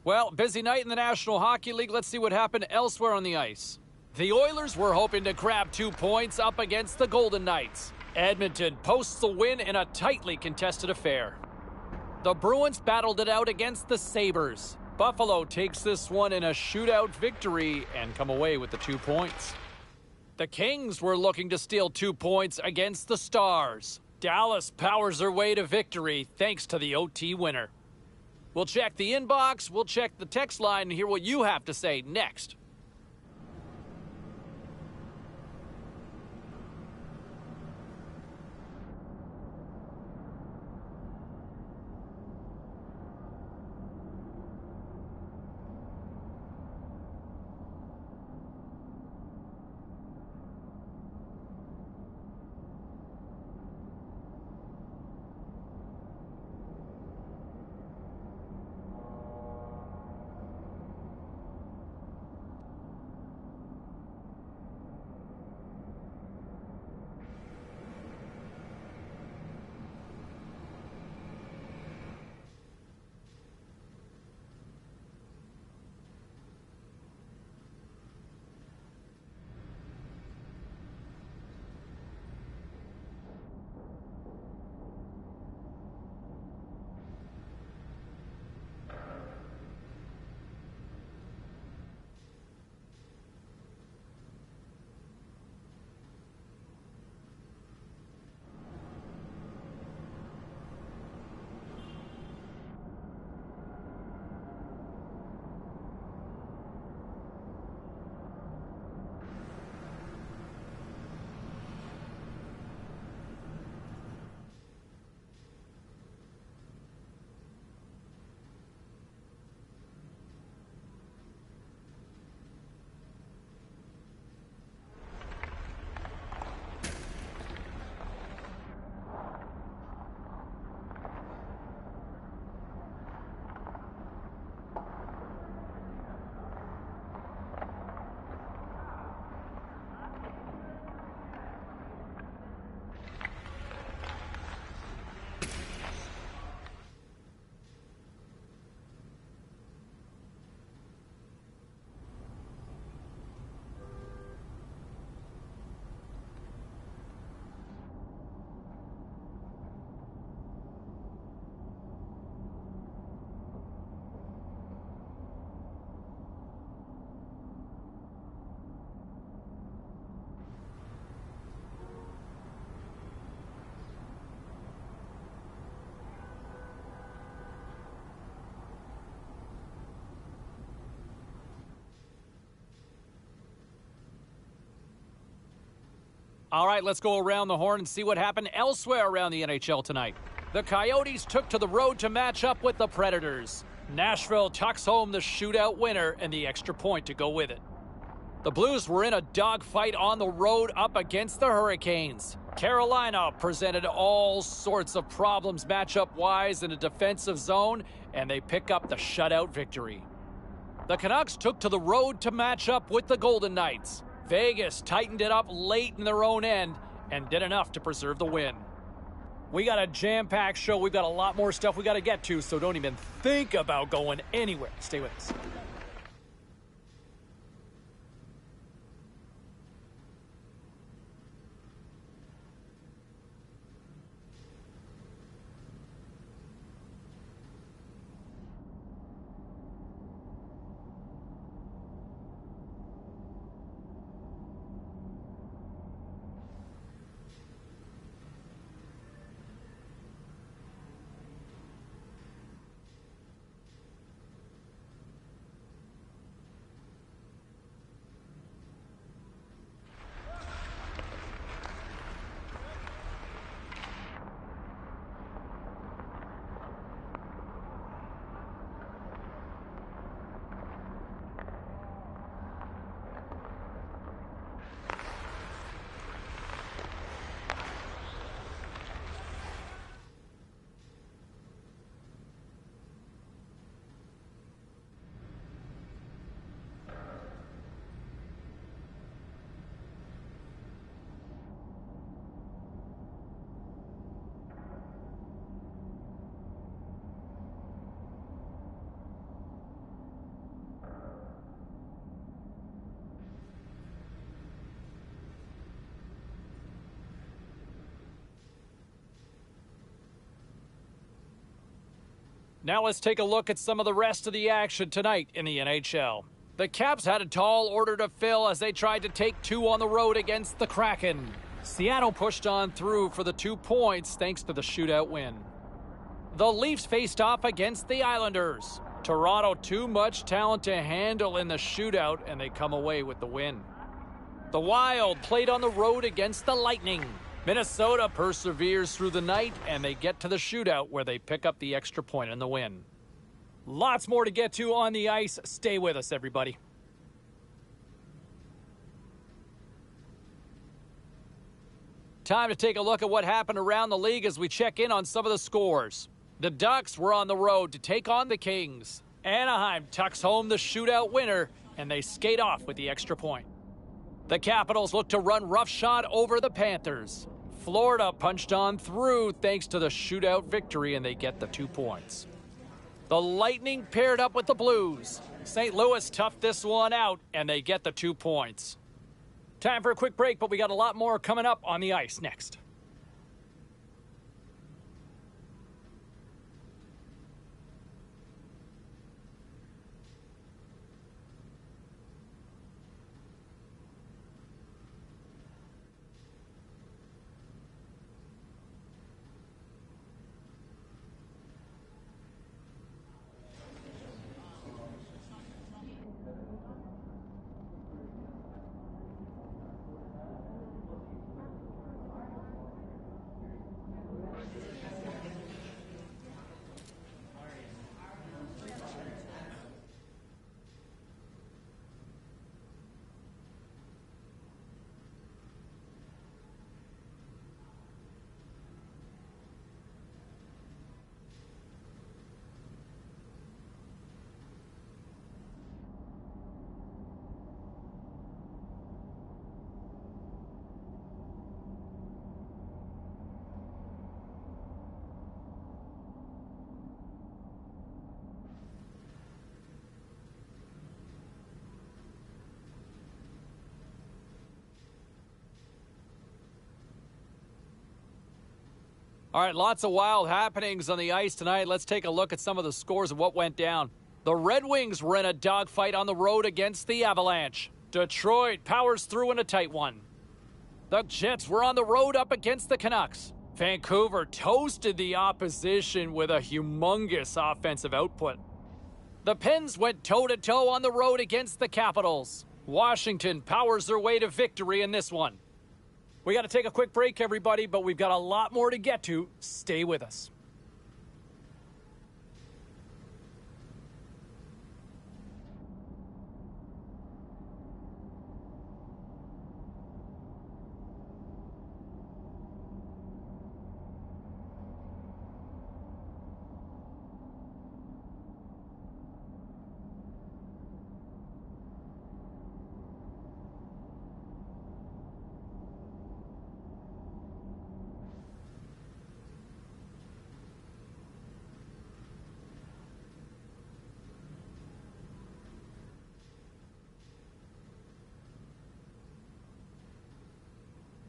Well, busy night in the National Hockey League. Let's see what happened elsewhere on the ice. The Oilers were hoping to grab 2 points up against the Golden Knights. Edmonton posts the win in a tightly contested affair. The Bruins battled it out against the Sabres. Buffalo takes this one in a shootout victory and come away with the 2 points. The Kings were looking to steal 2 points against the Stars. Dallas powers their way to victory thanks to the OT winner. We'll check the inbox, we'll check the text line, and hear what you have to say next. All right, let's go around the horn and see what happened elsewhere around the NHL tonight. The Coyotes took to the road to match up with the Predators. Nashville tucks home the shootout winner and the extra point to go with it. The Blues were in a dogfight on the road up against the Hurricanes. Carolina presented all sorts of problems matchup-wise in a defensive zone, and they pick up the shutout victory. The Canucks took to the road to match up with the Golden Knights. Vegas tightened it up late in their own end and did enough to preserve the win. We got a jam-packed show. We've got a lot more stuff we got to get to, so don't even think about going anywhere. Stay with us. Now let's take a look at some of the rest of the action tonight in the NHL. The Caps had a tall order to fill as they tried to take two on the road against the Kraken. Seattle pushed on through for the 2 points thanks to the shootout win. The Leafs faced off against the Islanders. Toronto too much talent to handle in the shootout, and they come away with the win. The Wild played on the road against the Lightning. Minnesota perseveres through the night, and they get to the shootout where they pick up the extra point in the win. Lots more to get to on the ice. Stay with us, everybody. Time to take a look at what happened around the league as we check in on some of the scores. The Ducks were on the road to take on the Kings. Anaheim tucks home the shootout winner, and they skate off with the extra point. The Capitals look to run roughshod over the Panthers. Florida punched on through thanks to the shootout victory, and they get the 2 points. The Lightning paired up with the Blues. St. Louis toughed this one out, and they get the 2 points. Time for a quick break, but we got a lot more coming up on the ice next. All right, lots of wild happenings on the ice tonight. Let's take a look at some of the scores of what went down. The Red Wings were in a dogfight on the road against the Avalanche. Detroit powers through in a tight one. The Jets were on the road up against the Canucks. Vancouver toasted the opposition with a humongous offensive output. The Pens went toe-to-toe on the road against the Capitals. Washington powers their way to victory in this one. We got to take a quick break, everybody, but we've got a lot more to get to. Stay with us.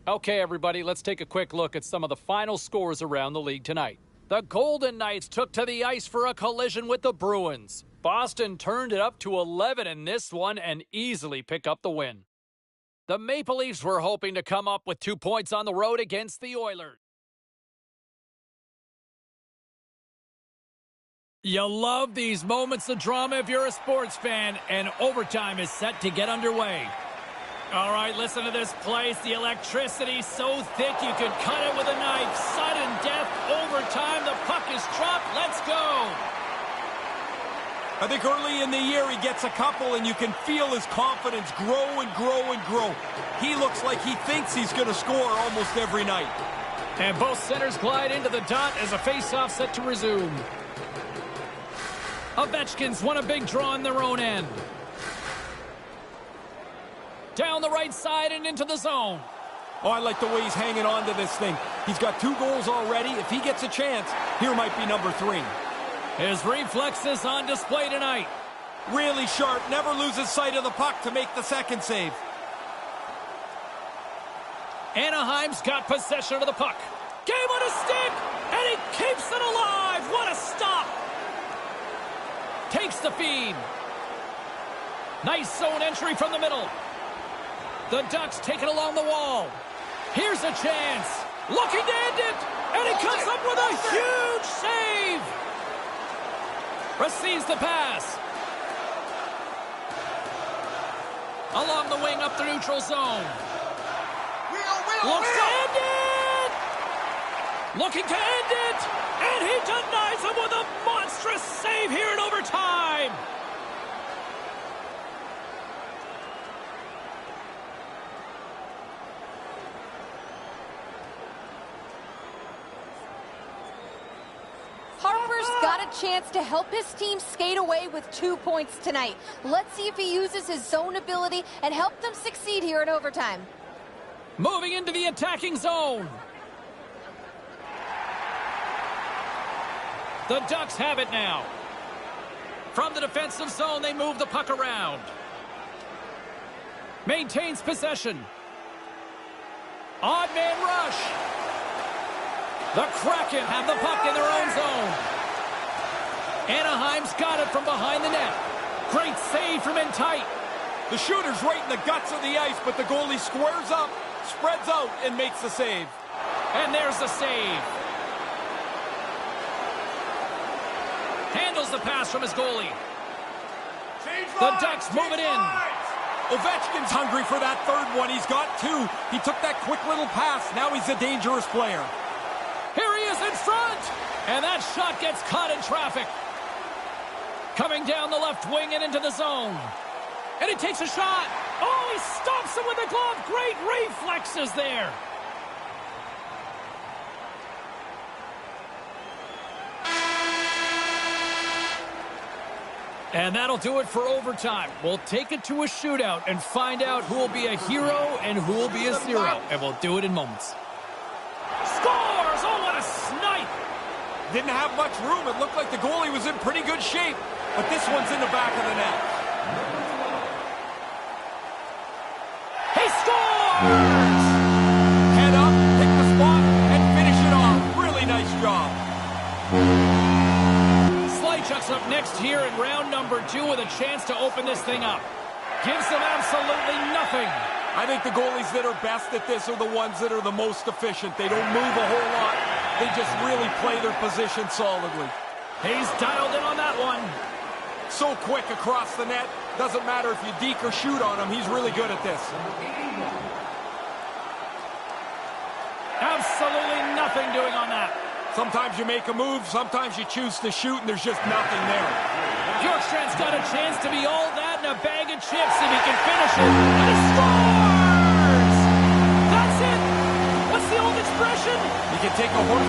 Okay, everybody, let's take a quick look at some of the final scores around the league tonight. The Golden Knights took to the ice for a collision with the Bruins. Boston turned it up to 11 in this one and easily pick up the win. The Maple Leafs were hoping to come up with 2 points on the road against the Oilers. You love these moments of drama if you're a sports fan, and overtime is set to get underway. All right, listen to this place. The electricity's so thick you could cut it with a knife. Sudden death, overtime, the puck is dropped. Let's go. I think early in the year he gets a couple, and you can feel his confidence grow and grow and grow. He looks like he thinks he's going to score almost every night. And both centers glide into the dot as a face-off set to resume. Ovechkin's won a big draw in their own end. Down the right side and into the zone. Oh, I like the way he's hanging on to this thing. He's got 2 goals already. If he gets a chance, here might be number 3. His reflexes on display tonight. Really sharp, never loses sight of the puck to make the second save. Anaheim's got possession of the puck. Game on a stick, and he keeps it alive. What a stop. Takes the feed. Nice zone entry from the middle. The Ducks take it along the wall. Here's a chance. Looking to end it. And he comes up with a huge save. Receives the pass. Along the wing up the neutral zone. Looks to end it. Looking to end it. And he denies him with a monstrous save here in overtime. Harper's got a chance to help his team skate away with 2 points tonight. Let's see if he uses his zone ability and help them succeed here in overtime. Moving into the attacking zone. The Ducks have it now. From the defensive zone, they move the puck around. Maintains possession. Odd man rush. The Kraken have the puck in their own zone. Anaheim's got it from behind the net. Great save from in tight. The shooter's right in the guts of the ice, but the goalie squares up, spreads out, and makes the save. And there's the save. Handles the pass from his goalie. The Ducks move it in. Ovechkin's hungry for that third one. He's got two. He took that quick little pass. Now he's a dangerous player. Here he is in front. And that shot gets caught in traffic. Coming down the left wing and into the zone. And he takes a shot. Oh, he stops him with a glove. Great reflexes there. And that'll do it for overtime. We'll take it to a shootout and find out who will be a hero and who will be a zero. And we'll do it in moments. Scores! Oh, what a snipe! Didn't have much room. It looked like the goalie was in pretty good shape. But this one's in the back of the net. He scores! Head up, pick the spot, and finish it off. Really nice job. Slychuk's up next here in round number 2 with a chance to open this thing up. Gives them absolutely nothing. I think the goalies that are best at this are the ones that are the most efficient. They don't move a whole lot. They just really play their position solidly. He's dialed in on that one. So quick across the net. Doesn't matter if you deke or shoot on him. He's really good at this. Absolutely nothing doing on that. Sometimes you make a move, sometimes you choose to shoot, and there's just nothing there. Bjorkstrand's got a chance to be all that and a bag of chips if he can finish it. And he scores! That's it! What's the old expression? You can take a horse.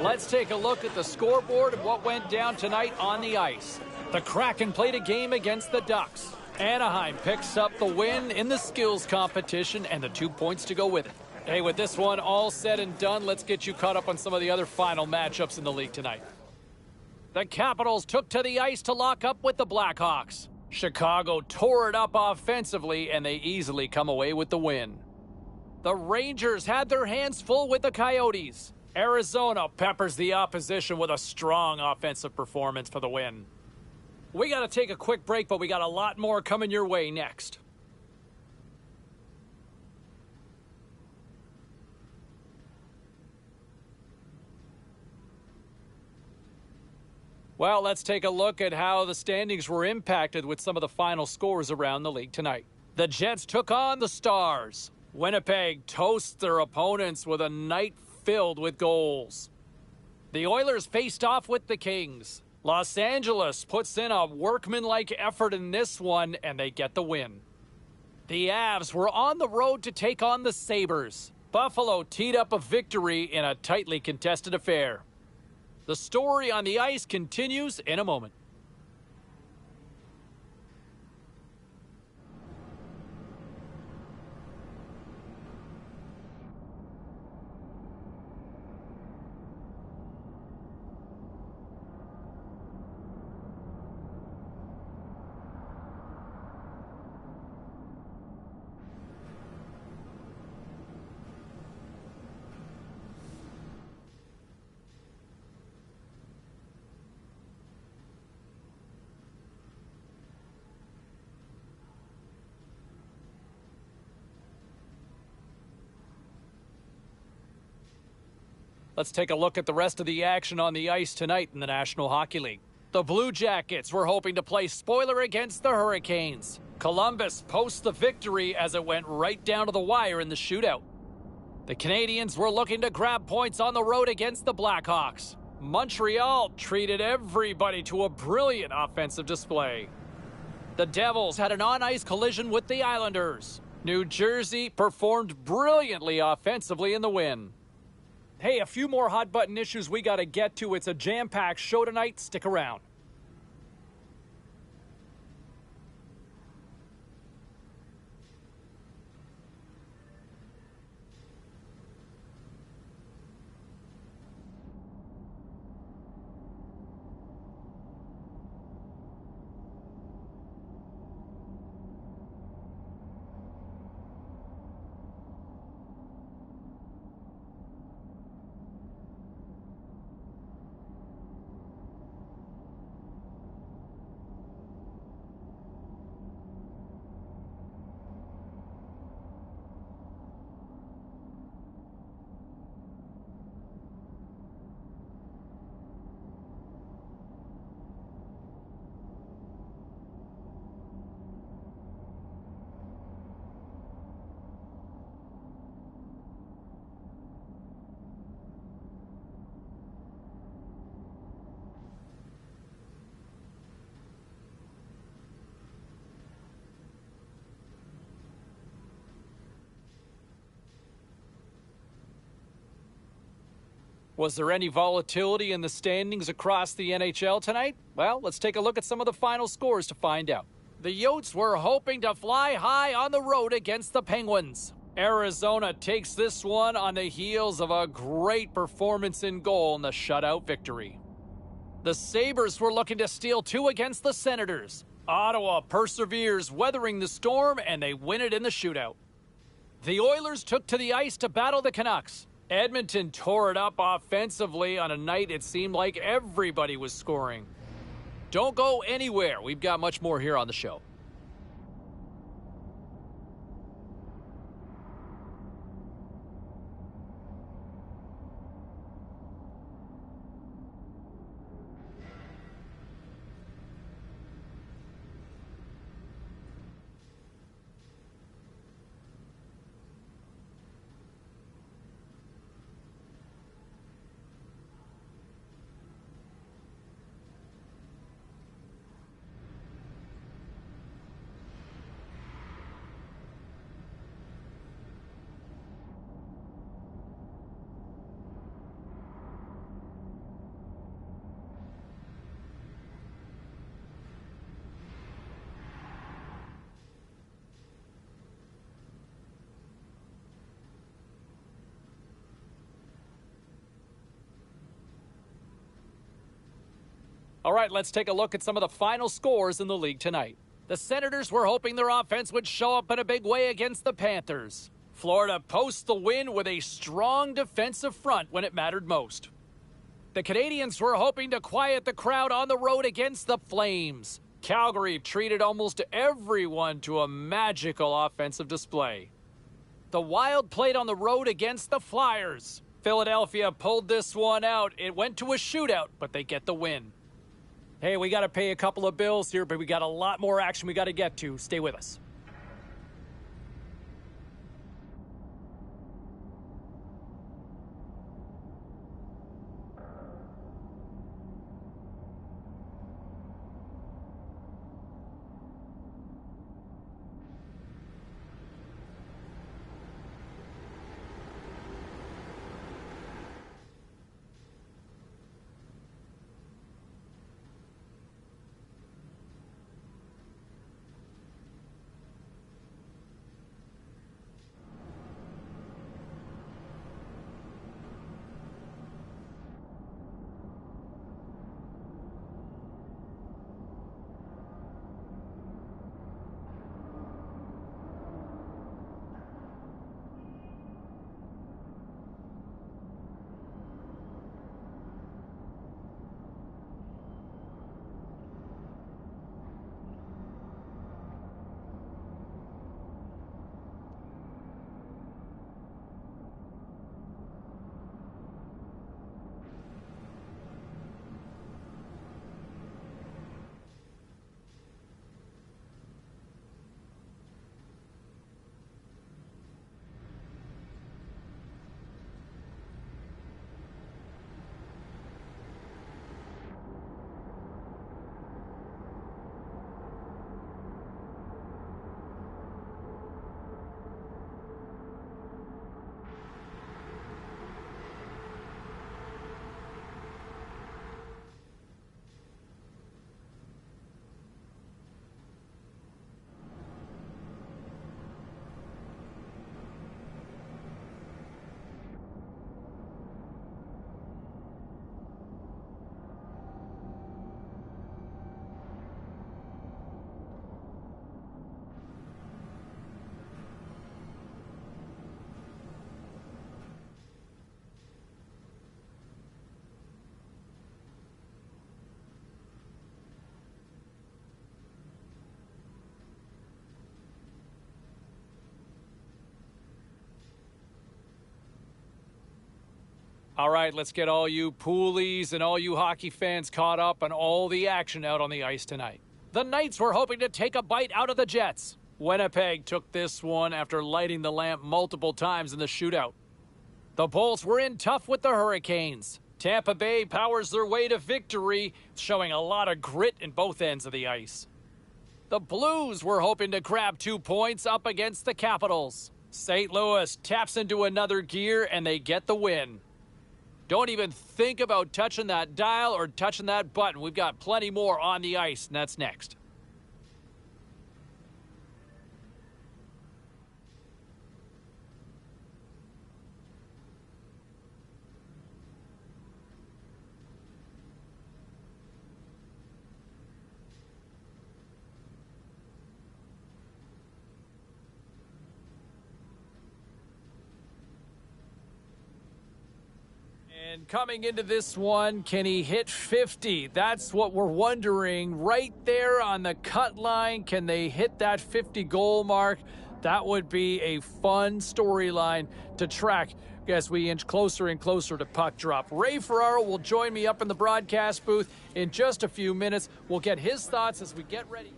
Let's take a look at the scoreboard and what went down tonight on the ice. The Kraken played a game against the Ducks. Anaheim picks up the win in the skills competition and the 2 points to go with it. Hey, with this one all said and done, let's get you caught up on some of the other final matchups in the league tonight. The Capitals took to the ice to lock up with the Blackhawks. Chicago tore it up offensively, and they easily come away with the win. The Rangers had their hands full with the Coyotes. Arizona peppers the opposition with a strong offensive performance for the win. We got to take a quick break, but we got a lot more coming your way next. Well, let's take a look at how the standings were impacted with some of the final scores around the league tonight. The Jets took on the Stars. Winnipeg toasts their opponents with a night filled with goals. The Oilers faced off with the Kings. Los Angeles puts in a workmanlike effort in this one, and they get the win. The Avs were on the road to take on the Sabres. Buffalo teed up a victory in a tightly contested affair. The story on the ice continues in a moment. Let's take a look at the rest of the action on the ice tonight in the National Hockey League. The Blue Jackets were hoping to play spoiler against the Hurricanes. Columbus posts the victory as it went right down to the wire in the shootout. The Canadiens were looking to grab points on the road against the Blackhawks. Montreal treated everybody to a brilliant offensive display. The Devils had an on-ice collision with the Islanders. New Jersey performed brilliantly offensively in the win. Hey, a few more hot-button issues we got to get to. It's a jam-packed show tonight. Stick around. Was there any volatility in the standings across the NHL tonight? Well, let's take a look at some of the final scores to find out. The Yotes were hoping to fly high on the road against the Penguins. Arizona takes this one on the heels of a great performance in goal in the shutout victory. The Sabres were looking to steal two against the Senators. Ottawa perseveres, weathering the storm, and they win it in the shootout. The Oilers took to the ice to battle the Canucks. Edmonton tore it up offensively on a night it seemed like everybody was scoring. Don't go anywhere. We've got much more here on the show. All right, let's take a look at some of the final scores in the league tonight. The Senators were hoping their offense would show up in a big way against the Panthers. Florida posts the win with a strong defensive front when it mattered most. The Canadiens were hoping to quiet the crowd on the road against the Flames. Calgary treated almost everyone to a magical offensive display. The Wild played on the road against the Flyers. Philadelphia pulled this one out. It went to a shootout, but they get the win. Hey, we got to pay a couple of bills here, but we got a lot more action we got to get to. Stay with us. All right, let's get all you poolies and all you hockey fans caught up on all the action out on the ice tonight. The Knights were hoping to take a bite out of the Jets. Winnipeg took this one after lighting the lamp multiple times in the shootout. The Bolts were in tough with the Hurricanes. Tampa Bay powers their way to victory, showing a lot of grit in both ends of the ice. The Blues were hoping to grab 2 points up against the Capitals. St. Louis taps into another gear and they get the win. Don't even think about touching that dial or touching that button. We've got plenty more on the ice, and that's next. And coming into this one, can he hit 50? That's what we're wondering. Right there on the cut line, can they hit that 50 goal mark? That would be a fun storyline to track as we inch closer and closer to puck drop. Ray Ferraro will join me up in the broadcast booth in just a few minutes. We'll get his thoughts as we get ready.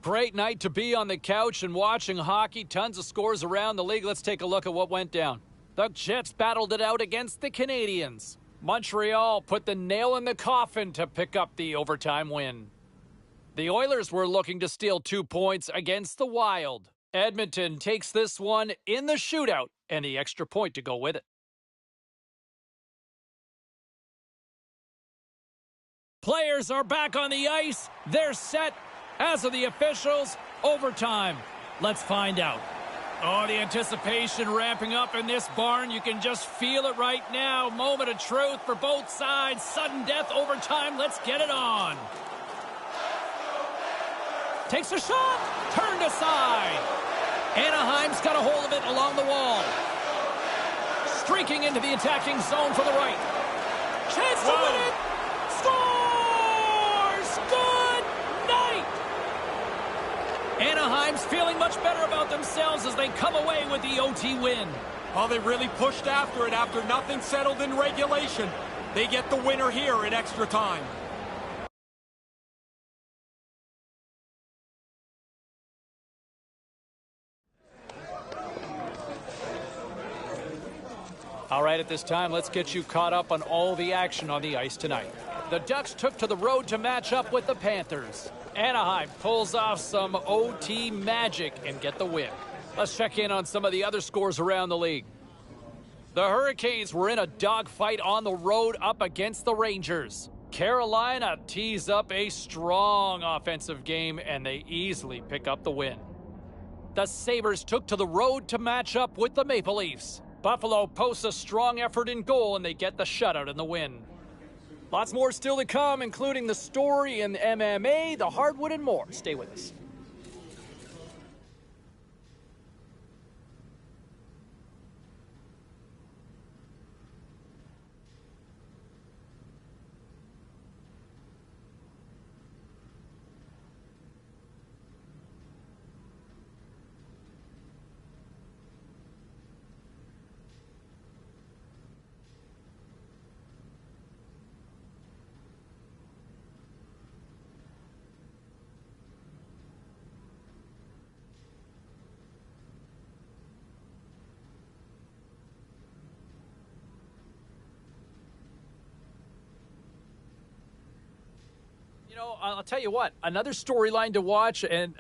Great night to be on the couch and watching hockey. Tons of scores around the league. Let's take a look at what went down. The Jets battled it out against the Canadiens. Montreal put the nail in the coffin to pick up the overtime win. The Oilers were looking to steal 2 points against the Wild. Edmonton takes this one in the shootout and the extra point to go with it. Players are back on the ice. They're set. As of the officials, overtime. Let's find out. Oh, the anticipation ramping up in this barn. You can just feel it right now. Moment of truth for both sides. Sudden death, overtime. Let's get it on. Takes a shot. Turned aside. Anaheim's got a hold of it along the wall. Streaking into the attacking zone for the right. Chance to win it. Scores! Good night! Anaheim's feeling much better about themselves as they come away with the OT win. Oh, they really pushed after it after nothing settled in regulation. They get the winner here in extra time. All right, at this time, let's get you caught up on all the action on the ice tonight. The Ducks took to the road to match up with the Panthers. Anaheim pulls off some OT magic and get the win. Let's check in on some of the other scores around the league. The Hurricanes were in a dogfight on the road up against the Rangers. Carolina tees up a strong offensive game and they easily pick up the win. The Sabres took to the road to match up with the Maple Leafs. Buffalo posts a strong effort in goal and they get the shutout in the win. Lots more still to come, including the story in MMA, the hardwood, and more. Stay with us. I'll tell you what, another storyline to watch, and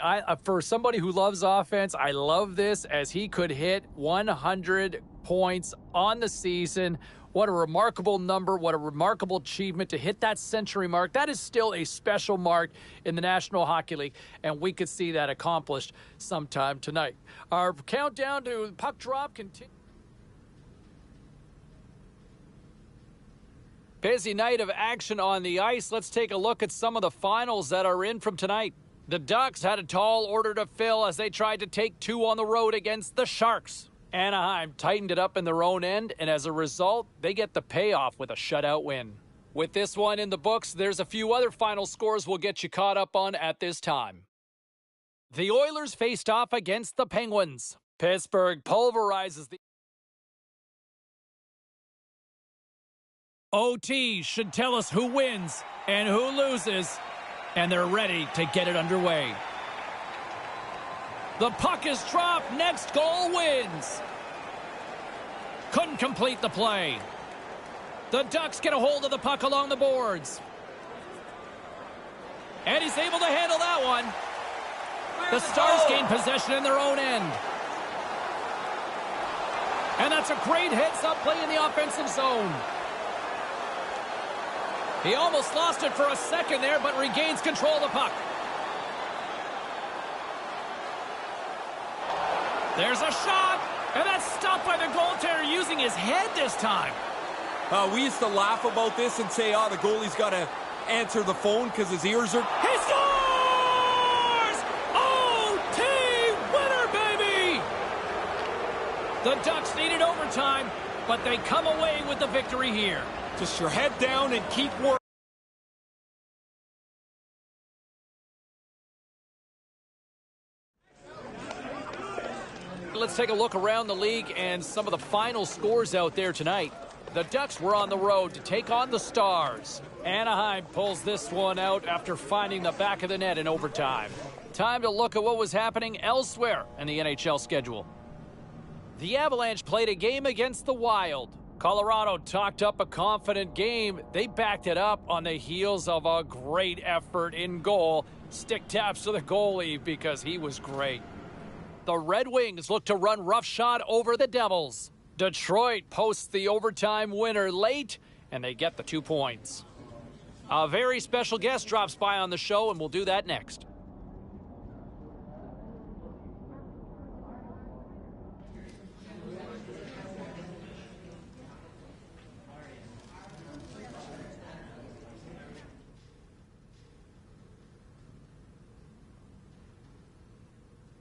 for somebody who loves offense, I love this as he could hit 100 points on the season. What a remarkable number, what a remarkable achievement to hit that century mark. That is still a special mark in the National Hockey League, and we could see that accomplished sometime tonight. Our countdown to puck drop continues. Busy night of action on the ice. Let's take a look at some of the finals that are in from tonight. The Ducks had a tall order to fill as they tried to take 2 on the road against the Sharks. Anaheim tightened it up in their own end, and as a result, they get the payoff with a shutout win. With this one in the books, there's a few other final scores we'll get you caught up on at this time. The Oilers faced off against the Penguins. Pittsburgh pulverizes the OT should tell us who wins and who loses, and they're ready to get it underway. The puck is dropped. Next goal wins. Couldn't complete the play. The Ducks get a hold of the puck along the boards. And he's able to handle that one. The Stars gain possession in their own end. And that's a great heads-up play in the offensive zone. He almost lost it for a second there, but regains control of the puck. There's a shot, and that's stopped by the goaltender using his head this time. We used to laugh about this and say, the goalie's got to answer the phone because his ears are... He scores! OT winner, baby! The Ducks needed overtime, but they come away with the victory here. Just your head down and keep working. Let's take a look around the league and some of the final scores out there tonight. The Ducks were on the road to take on the Stars. Anaheim pulls this one out after finding the back of the net in overtime. Time to look at what was happening elsewhere in the NHL schedule. The Avalanche played a game against the Wild. Colorado talked up a confident game. They backed it up on the heels of a great effort in goal. Stick taps to the goalie because he was great. The Red Wings look to run roughshod over the Devils. Detroit posts the overtime winner late, and they get the 2 points. A very special guest drops by on the show, and we'll do that next.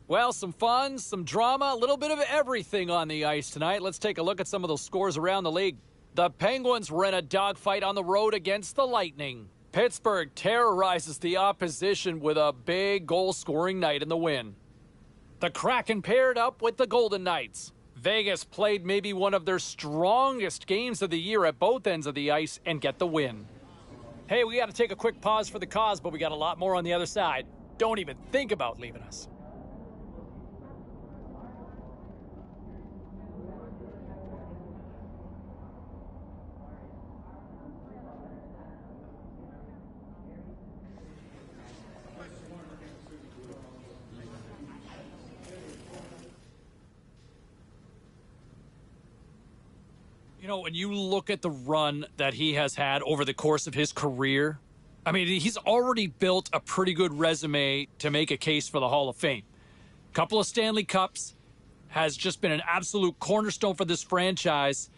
Well, some fun, some drama, a little bit of everything on the ice tonight. Let's take a look at some of those scores around the league. The Penguins were in a dogfight on the road against the Lightning. Pittsburgh terrorizes the opposition with a big goal-scoring night in the win. The Kraken paired up with the Golden Knights. Vegas played maybe one of their strongest games of the year at both ends of the ice and get the win. Hey, we got to take a quick pause for the cause, but we got a lot more on the other side. Don't even think about leaving us. You know, when you look at the run that he has had over the course of his career, I mean, he's already built a pretty good resume to make a case for the Hall of Fame. Couple of Stanley Cups, has just been an absolute cornerstone for this franchise.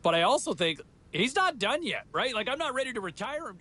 But I also think he's not done yet, right? Like, I'm not ready to retire him.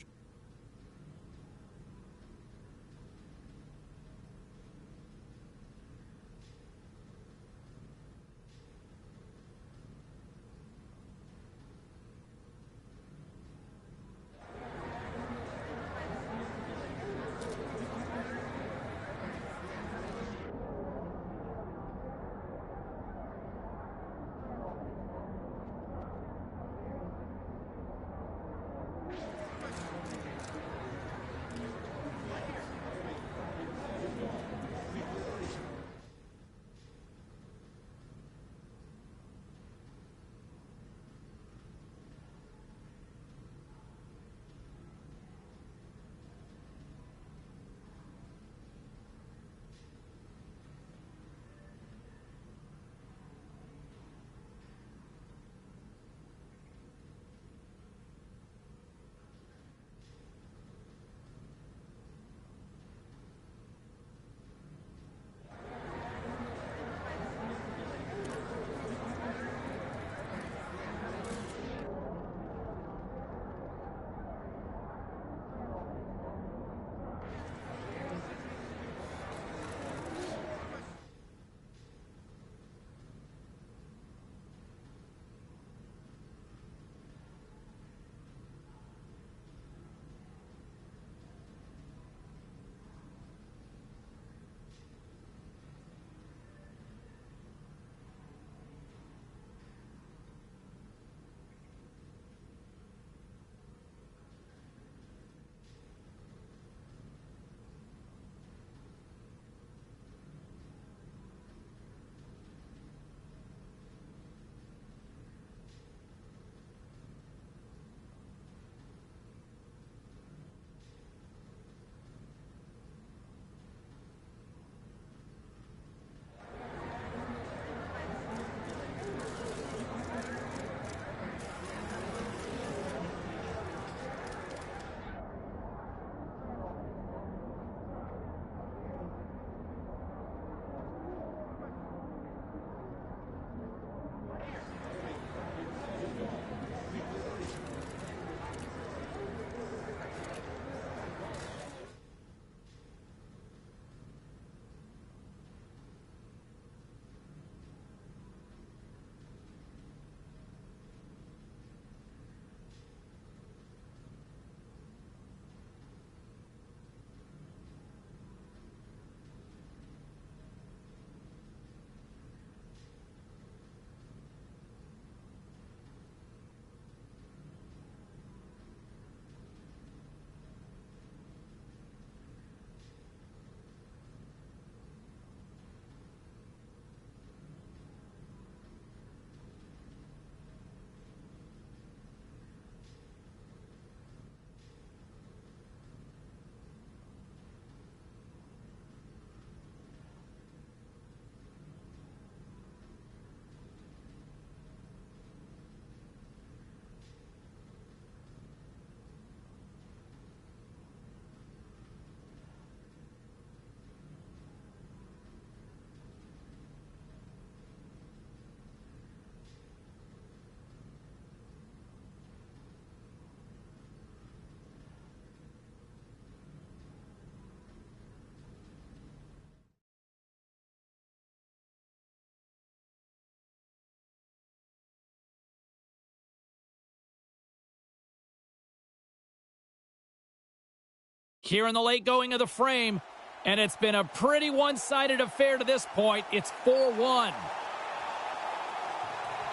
Here in the late going of the frame, and it's been a pretty one-sided affair to this point. It's 4-1.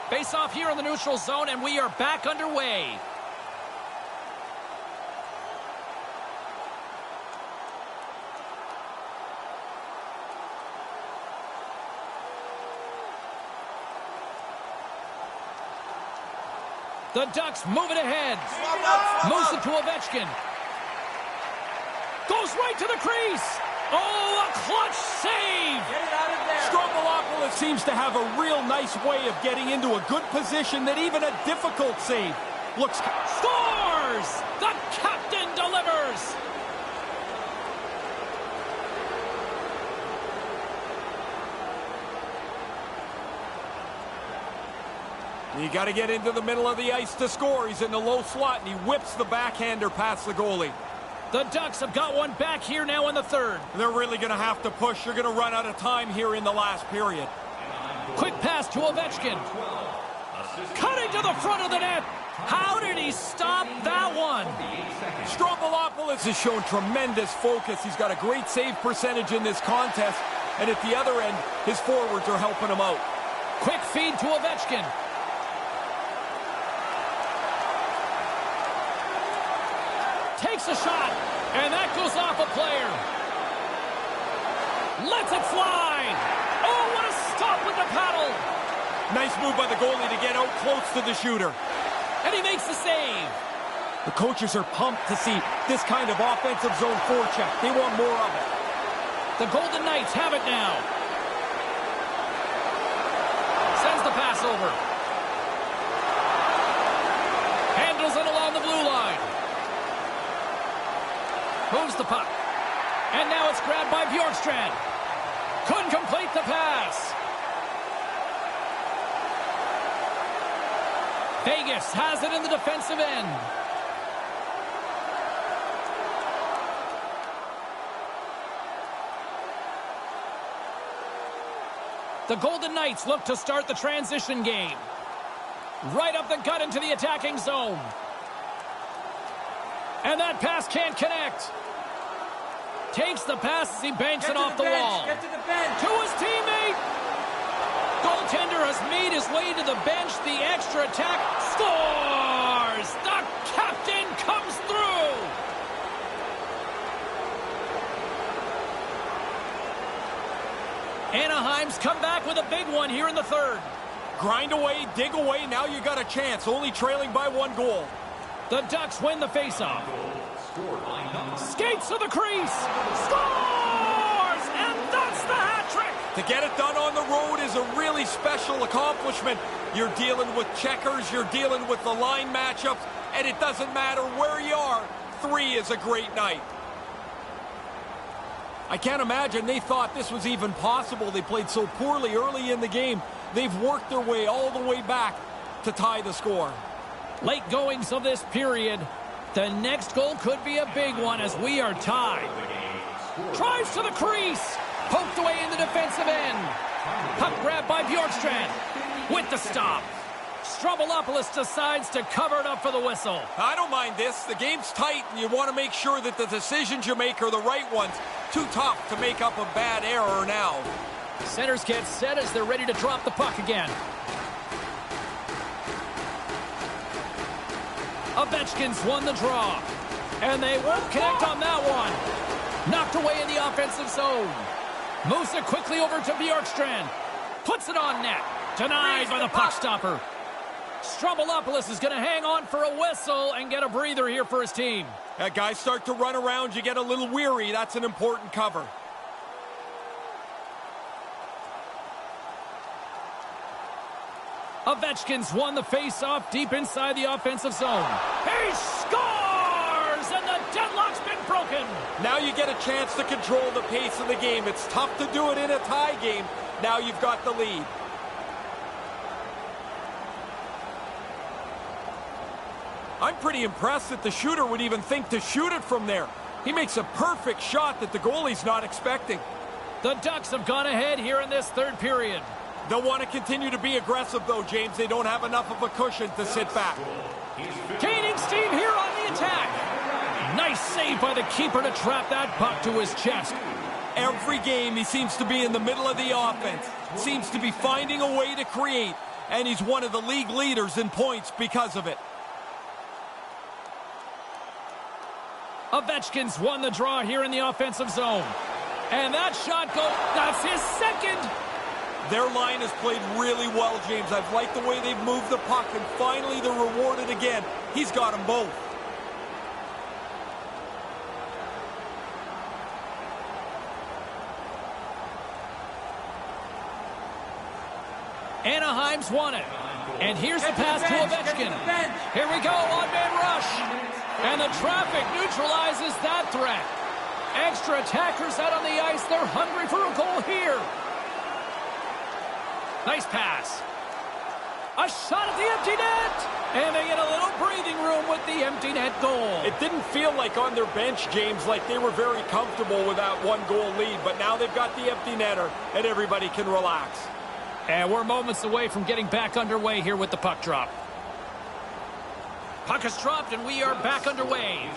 Face off here in the neutral zone, and we are back underway. The Ducks move it ahead. Moves it to Ovechkin. Goes right to the crease. Oh, a clutch save. Get it out of there. Strombolopolis seems to have a real nice way of getting into a good position that even a difficult save looks... Scores! The captain delivers. You got to get into the middle of the ice to score. He's in the low slot, and he whips the backhander past the goalie. The Ducks have got one back here now in the third. They're really going to have to push. You're going to run out of time here in the last period. Quick pass to Ovechkin. Cutting to the front of the net. How did he stop that one? Strombolopolis has shown tremendous focus. He's got a great save percentage in this contest. And at the other end, his forwards are helping him out. Quick feed to Ovechkin. Takes a shot, and that goes off a player. Lets it fly. Oh, what a stop with the paddle. Nice move by the goalie to get out close to the shooter. And he makes the save. The coaches are pumped to see this kind of offensive zone forecheck. They want more of it. The Golden Knights have it now. Sends the pass over. Handles it along the blue line. Moves the puck. And now it's grabbed by Bjorkstrand. Couldn't complete the pass. Vegas has it in the defensive end. The Golden Knights look to start the transition game. Right up the gut into the attacking zone. And that pass can't connect. Takes the pass as he banks it off the wall. Get to the bench. To his teammate. Goaltender has made his way to the bench. The extra attack scores. The captain comes through. Anaheim's come back with a big one here in the third. Grind away, dig away. Now you got a chance. Only trailing by 1 goal. The Ducks win the faceoff. Skates to the crease. Scores! And that's the hat trick. To get it done on the road is a really special accomplishment. You're dealing with checkers, you're dealing with the line matchups, and it doesn't matter where you are. 3 is a great night. I can't imagine they thought this was even possible. They played so poorly early in the game. They've worked their way all the way back to tie the score. Late goings of this period. The next goal could be a big one as we are tied. Drives to the crease. Poked away in the defensive end. Puck grabbed by Bjorkstrand. With the stop. Strombolopolis decides to cover it up for the whistle. I don't mind this. The game's tight, and you want to make sure that the decisions you make are the right ones. Too tough to make up a bad error now. Centers get set as they're ready to drop the puck again. Ovechkin's won the draw. And they won't connect on that one. Knocked away in the offensive zone. Moves it quickly over to Bjorkstrand. Puts it on net. Denied by the puck stopper. Strombolopolis is going to hang on for a whistle and get a breather here for his team. Guys start to run around. You get a little weary. That's an important cover. Ovechkin's won the face-off deep inside the offensive zone. He scores! And the deadlock's been broken. Now you get a chance to control the pace of the game. It's tough to do it in a tie game. Now you've got the lead. I'm pretty impressed that the shooter would even think to shoot it from there. He makes a perfect shot that the goalie's not expecting. The Ducks have gone ahead here in this third period. They'll want to continue to be aggressive, though, James. They don't have enough of a cushion to sit back. Gaining steam here on the attack. Nice Nice save by the keeper to trap that puck to his chest. Every game he seems to be in the middle of the offense. Seems to be finding a way to create. And he's one of the league leaders in points because of it. Ovechkin's won the draw here in the offensive zone. And that shot goes, that's his second. Their line has played really well, James. I've liked the way they've moved the puck, and finally they're rewarded again. He's got them both. Anaheim's won it. And here's the pass to Ovechkin. Here we go, on-man rush. And the traffic neutralizes that threat. Extra attackers out on the ice. They're hungry for a goal here. Nice pass. A shot at the empty net. And they get a little breathing room with the empty net goal. It didn't feel like on their bench, James, like they were very comfortable with that one-goal lead. But now they've got the empty netter, and everybody can relax. And we're moments away from getting back underway here with the puck drop. Puck is dropped, and we are back underway.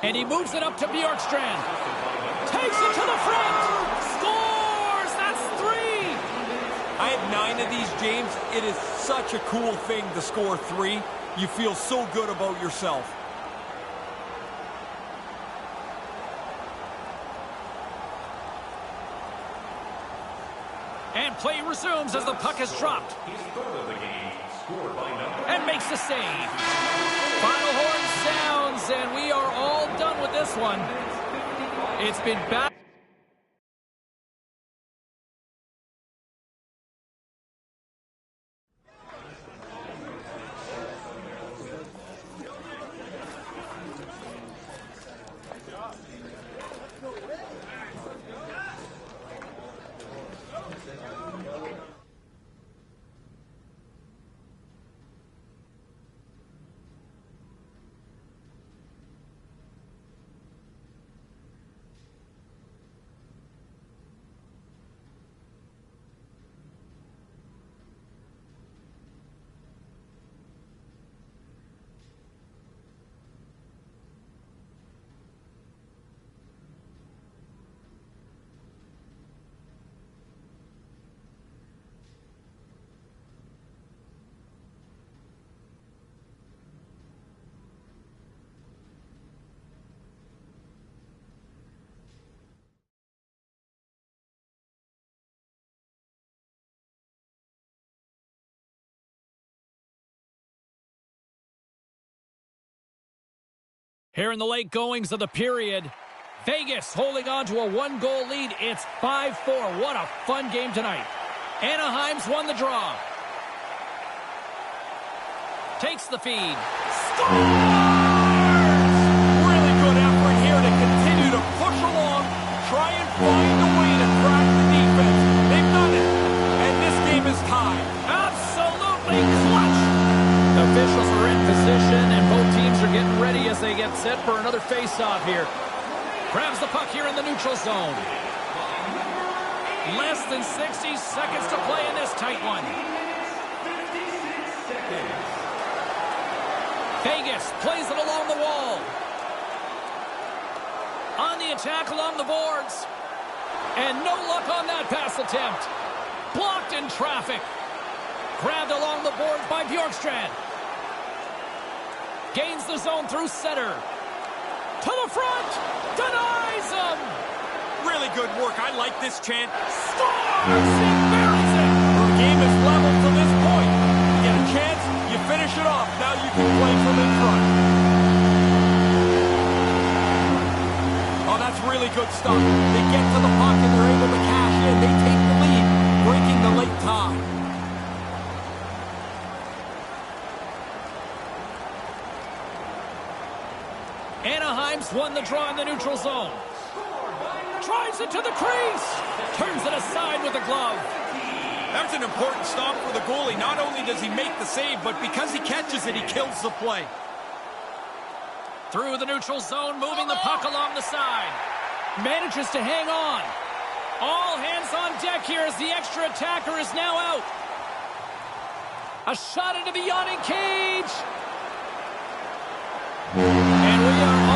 And he moves it up to Bjorkstrand. Takes it to the front. Scores! That's 3. I have 9 of these, James. It is such a cool thing to score 3. You feel so good about yourself. And play resumes as the puck is dropped. And makes the save. Final horn sounds, and we are all done with this one. It's been back. Here in the late goings of the period, Vegas holding on to a 1-goal lead. It's 5-4. What a fun game tonight. Anaheim's won the draw. Takes the feed. Scores! Really good effort here to continue to push along, try and find a way to crack the defense. They've done it, and this game is tied. Absolutely clutch. Officials are in position, and both teams are getting ready as they get set for another face-off here. Grabs the puck here in the neutral zone. Less than 60 seconds to play in this tight one. Vegas plays it along the wall. On the attack along the boards. And no luck on that pass attempt. Blocked in traffic. Grabbed along the boards by Bjorkstrand. Gains the zone through center. To the front. Denies him. Really good work. I like this chant. Scores! Embarrassing. The game is level to this point. You get a chance, you finish it off. Now you can play from in front. Oh, that's really good stuff. They get to the puck and they're able to cash in. They take the lead, breaking the late tie. Anaheim's won the draw in the neutral zone. Drives it to the crease. Turns it aside with a glove. That's an important stop for the goalie. Not only does he make the save, but because he catches it, he kills the play. Through the neutral zone, moving the puck along the side. Manages to hang on. All hands on deck here as the extra attacker is now out. A shot into the yawning cage. And we are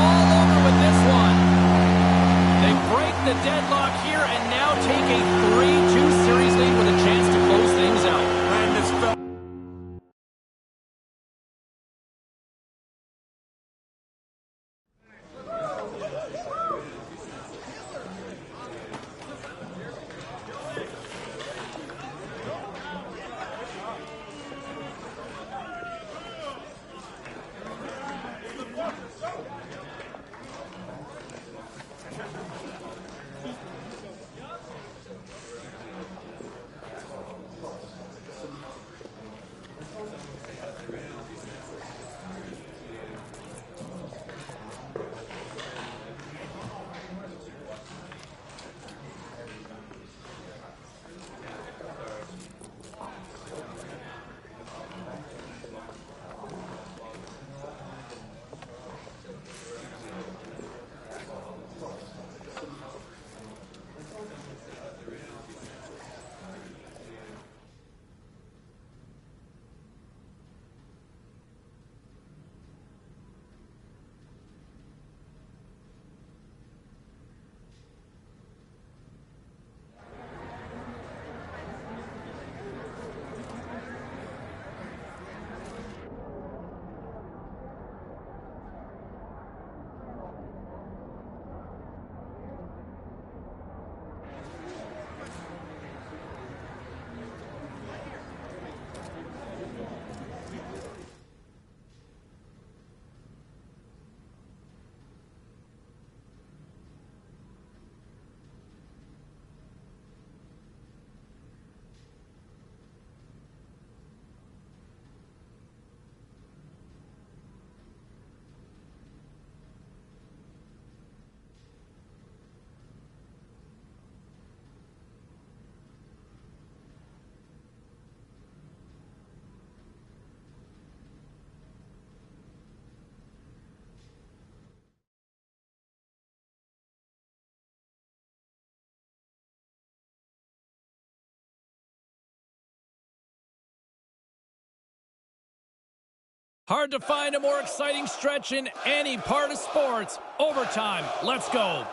Hard to find a more exciting stretch in any part of sports. Overtime. Let's go.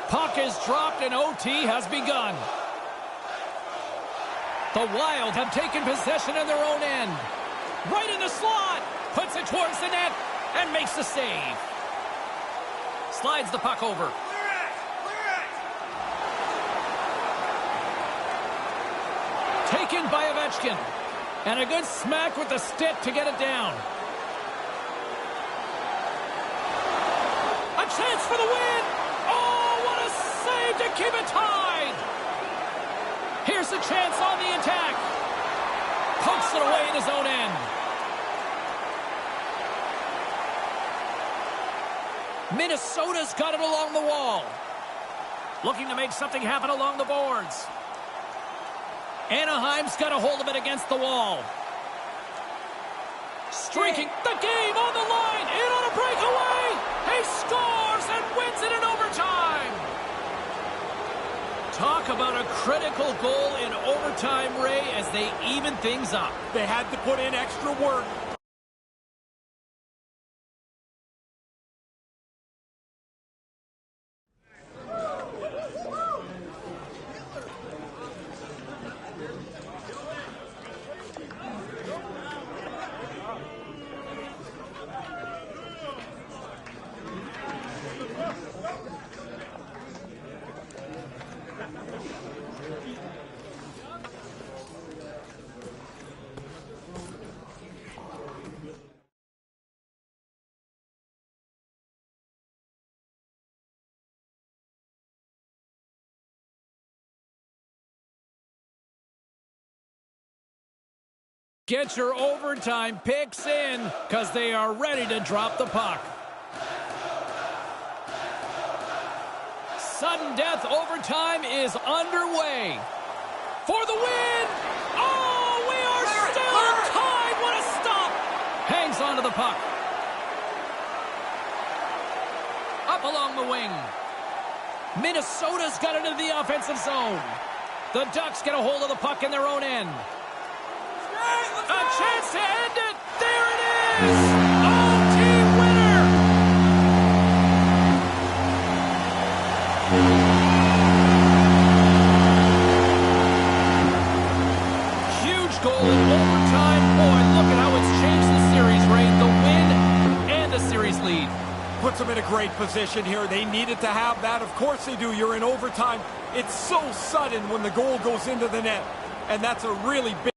Puck is dropped and OT has begun. The Wild have taken possession in their own end. Right in the slot. Puts it towards the net and makes the save. Slides the puck over. Taken by Ovechkin. And a good smack with the stick to get it down. A chance for the win. Oh, what a save to keep it tied. Here's a chance on the attack. Pokes it away in his own end. Minnesota's got it along the wall. Looking to make something happen along the boards. Anaheim's got a hold of it against the wall. Streaking the game on the line. In on a breakaway. He scores and wins it in overtime. Talk about a critical goal in overtime, Ray, as they even things up. They had to put in extra work. Get your overtime picks in, because they are ready to drop the puck. Sudden death overtime is underway. For the win! Oh, we are still tied! What a stop! Hangs onto the puck. Up along the wing. Minnesota's got it into the offensive zone. The Ducks get a hold of the puck in their own end. A chance to end it. There it is. OT winner. Huge goal in overtime. Boy, look at how it's changed the series, Ray. The win and the series lead. Puts them in a great position here. They needed to have that. Of course they do. You're in overtime. It's so sudden when the goal goes into the net. And that's a really big...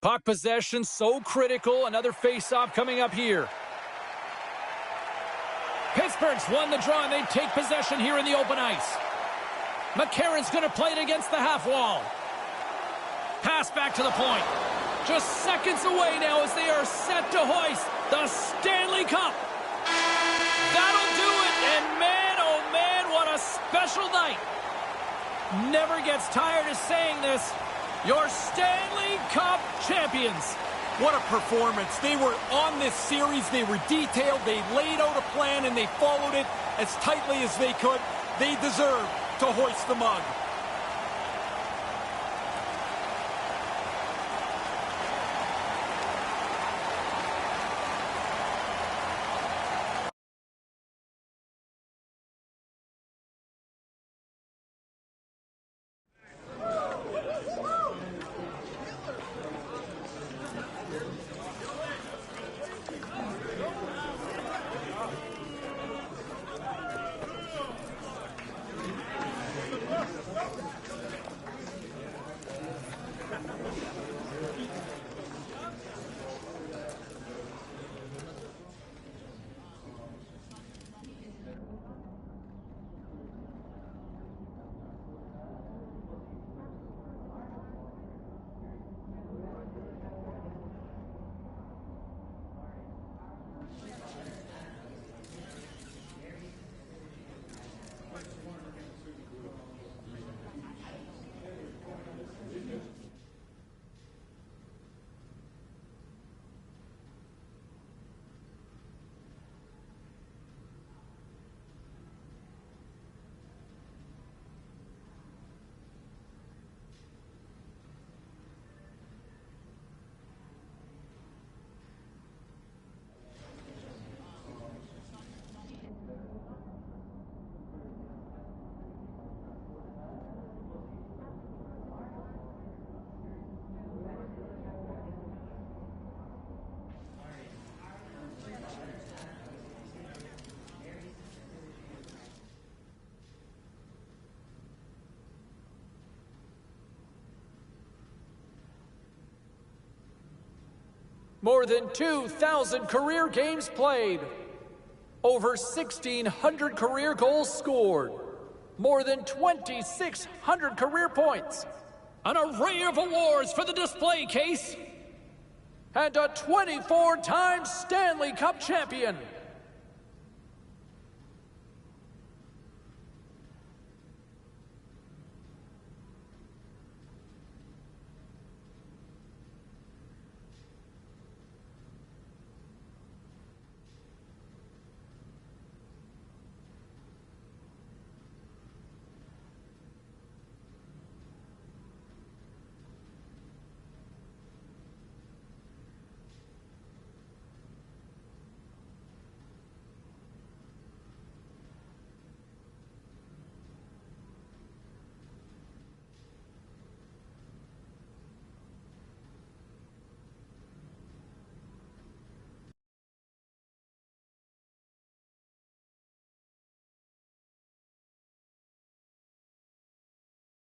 Puck possession so critical. Another face-off coming up here. Pittsburgh's won the draw, and they take possession here in the open ice. McCarron's going to play it against the half wall. Pass back to the point. Just seconds away now as they are set to hoist the Stanley Cup. That'll do it, and man, oh man, what a special night. Never gets tired of saying this. Your Stanley Cup champions. What a performance. They were on this series. They were detailed. They laid out a plan, and they followed it as tightly as they could. They deserve to hoist the mug. More than 2,000 career games played. Over 1,600 career goals scored. More than 2,600 career points. An array of awards for the display case. And a 24-time Stanley Cup champion.